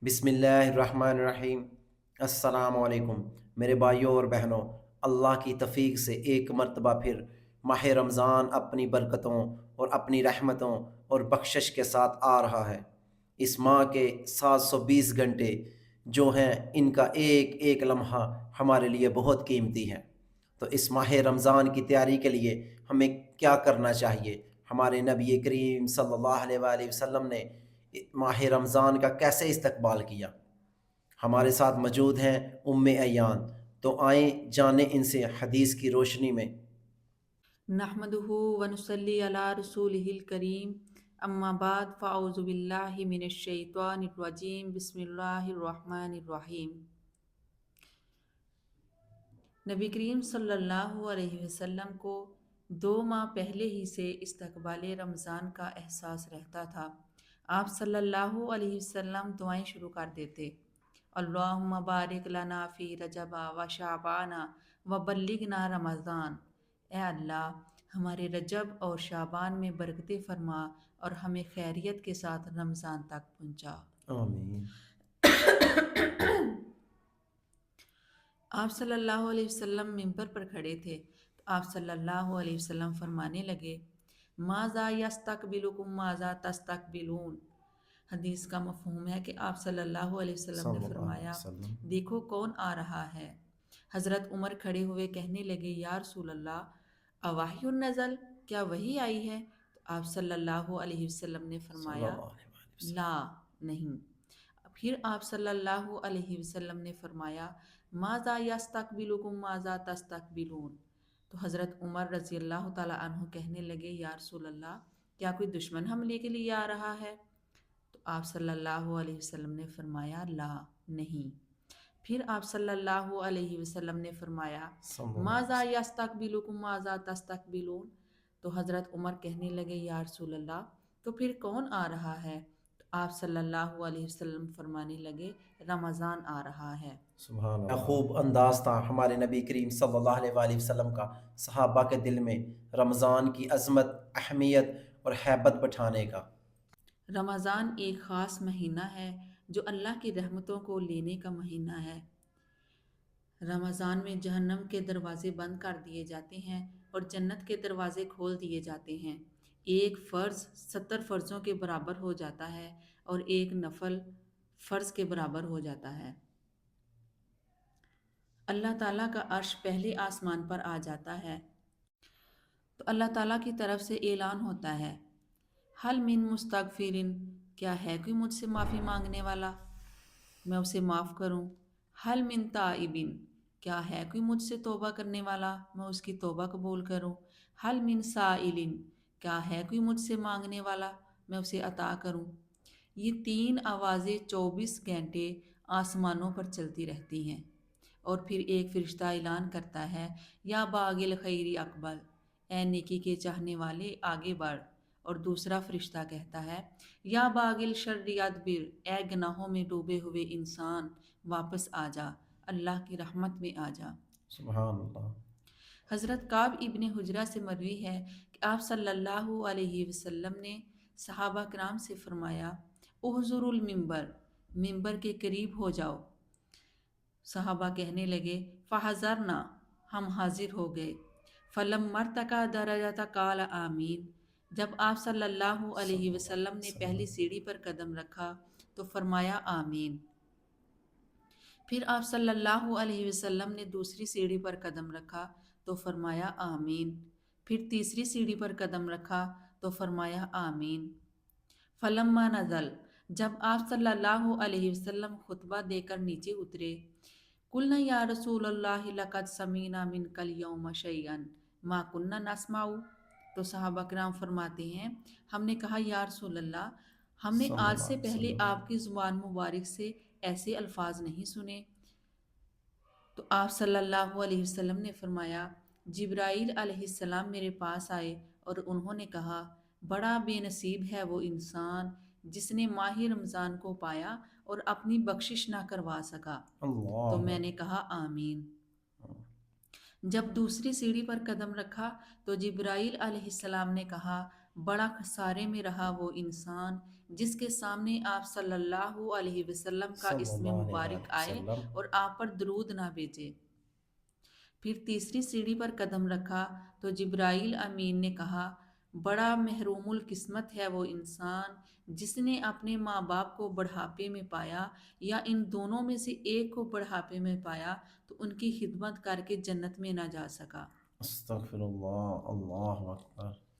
بسم اللہ الرحمن الرحیم۔ السلام علیکم میرے بھائیوں اور بہنوں، اللہ کی توفیق سے ایک مرتبہ پھر ماہ رمضان اپنی برکتوں اور اپنی رحمتوں اور بخشش کے ساتھ آ رہا ہے۔ اس ماہ کے 720 گھنٹے جو ہیں، ان کا ایک ایک لمحہ ہمارے لیے بہت قیمتی ہے۔ تو اس ماہ رمضان کی تیاری کے لیے ہمیں کیا کرنا چاہیے؟ ہمارے نبی کریم صلی اللہ علیہ وآلہ وسلم نے ماہ رمضان کا کیسے استقبال کیا؟ ہمارے ساتھ موجود ہیں ام ایان، تو آئیں جانیں ان سے حدیث کی روشنی میں۔ نحمدہ ونصلی علی رسولہ الکریم، اما بعد فاعوذ باللہ من الشیطان الرجیم، بسم اللہ الرحمن الرحیم۔ نبی کریم صلی اللہ علیہ وسلم کو 2 ماہ پہلے ہی سے استقبال رمضان کا احساس رہتا تھا۔ آپ صلی اللہ علیہ وسلم دعائیں شروع کر دیتے: اللہم بارک لنا فی رجب و شعبان و بلغنا رمضان۔ اے اللہ، ہمارے رجب اور شعبان میں برکتیں فرما اور ہمیں خیریت کے ساتھ رمضان تک پہنچا۔ آمین۔ آپ صلی اللہ علیہ وسلم ممبر پر کھڑے تھے تو آپ صلی اللہ علیہ وسلم فرمانے لگے: ماذا یستقبلکم ماذا تستقبلون۔ حدیث کا مفہوم ہے کہ آپ صلی اللہ علیہ وسلم نے صلی اللہ علیہ فرمایا: وسلم۔ دیکھو کون آ رہا ہے۔ حضرت عمر کھڑے ہوئے کہنے لگے: یا رسول اللہ، اواحی نزل، کیا وحی آئی ہے؟ تو آپ صلی اللہ علیہ وسلم نے صلی فرمایا: اللہ علیہ وسلم۔ لا، نہیں۔ پھر آپ صلی اللہ علیہ وسلم نے فرمایا: ماذا یستقبلکم ماذا تستقبلون۔ تو حضرت عمر رضی اللہ تعالیٰ عنہ کہنے لگے: یا رسول اللہ، کیا کوئی دشمن حملے کے لیے آ رہا ہے؟ تو آپ صلی اللہ علیہ وسلم نے فرمایا: لا، نہیں۔ پھر آپ صلی اللہ علیہ وسلم نے فرمایا: صلی اللہ علیہ ماذا وسلم۔ یستقبلکم ماذا تستقبلون۔ تو حضرت عمر کہنے لگے: یا رسول اللہ، تو پھر کون آ رہا ہے؟ تو آپ صلی اللہ علیہ وسلم فرمانے لگے: رمضان آ رہا ہے۔ سبحان اللہ۔ خوب انداز تھا ہمارے نبی کریم صلی اللہ علیہ وآلہ وسلم کا صحابہ کے دل میں رمضان کی عظمت، اہمیت اور ہیبت بٹھانے کا۔ رمضان ایک خاص مہینہ ہے جو اللہ کی رحمتوں کو لینے کا مہینہ ہے۔ رمضان میں جہنم کے دروازے بند کر دیے جاتے ہیں اور جنت کے دروازے کھول دیے جاتے ہیں۔ ایک فرض 70 فرضوں کے برابر ہو جاتا ہے اور ایک نفل فرض کے برابر ہو جاتا ہے۔ اللہ تعالیٰ کا عرش پہلے آسمان پر آ جاتا ہے تو اللہ تعالیٰ کی طرف سے اعلان ہوتا ہے: حل من مستغفرین، کیا ہے کوئی مجھ سے معافی مانگنے والا، میں اسے معاف کروں؟ حل من تائبین، کیا ہے کوئی مجھ سے توبہ کرنے والا، میں اس کی توبہ قبول کروں؟ حل من سائلین، کیا ہے کوئی مجھ سے مانگنے والا، میں اسے عطا کروں؟ یہ 3 آوازیں 24 گھنٹے آسمانوں پر چلتی رہتی ہیں، اور پھر ایک فرشتہ اعلان کرتا ہے: یا باغ الخیر اقبل، اے نیکی کے چاہنے والے آگے بڑھ۔ اور دوسرا فرشتہ کہتا ہے: یا باغ الشر ادبر، اے گناہوں میں ڈوبے ہوئے انسان واپس آ جا، اللہ کی رحمت میں آ جا۔ سبحان اللہ۔ حضرت کعب ابن حجرہ سے مروی ہے کہ آپ صلی اللہ علیہ وسلم نے صحابہ کرام سے فرمایا: احضر المنبر، ممبر کے قریب ہو جاؤ۔ صحابہ کہنے لگے: فحضرنا، ہم حاضر ہو گئے۔ فلم مرتقى درجۃ قال آمین، جب آپ صلی اللہ صلی علیہ اللہ علیہ وسلم نے وسلم۔ پہلی سیڑھی پر قدم رکھا تو فرمایا آمین۔ پھر آپ صلی اللہ علیہ وسلم نے دوسری سیڑھی پر قدم رکھا تو فرمایا آمین۔ پھر تیسری سیڑھی پر قدم رکھا تو فرمایا آمین۔ فلما نزل، جب آپ صلی اللہ علیہ وسلم خطبہ دے کر نیچے اترے: قلنا یا رسول اللہ لقد سمینا منک الیوم شیئا ما کننا نسمع، تو صحابہ کرام فرماتے ہیں: ہم نے کہا یا رسول اللہ، ہم نے صلی آج اللہ سے علیہ پہلے وسلم۔ آپ کی زبان مبارک سے ایسے الفاظ نہیں سنے۔ تو آپ صلی اللہ علیہ وسلم نے فرمایا: جبرائیل علیہ السلام میرے پاس آئے اور انہوں نے کہا: بڑا بے نصیب ہے وہ انسان جس نے ماہ رمضان کو پایا اور اپنی بخشش نہ کروا سکا۔ تو اللہ میں نے کہا آمین۔ جب دوسری سیڑھی پر قدم رکھا تو جبرائیل علیہ السلام نے کہا: بڑا خسارے میں رہا وہ انسان جس کے سامنے آپ صلی اللہ علیہ وسلم کا صلی اسم اللہ علیہ مبارک وآلہ آئے وسلم۔ اور آپ پر درود نہ بھیجے۔ پھر تیسری سیڑھی پر قدم رکھا تو جبرائیل امین نے کہا، بڑا محروم القسمت ہے وہ انسان جس نے اپنے ماں باپ کو بڑھاپے میں پایا یا ان دونوں میں سے ایک کو بڑھاپے میں پایا تو ان کی خدمت کر کے جنت میں نہ جا سکا۔ استغفر اللہ، اللہ اکبر۔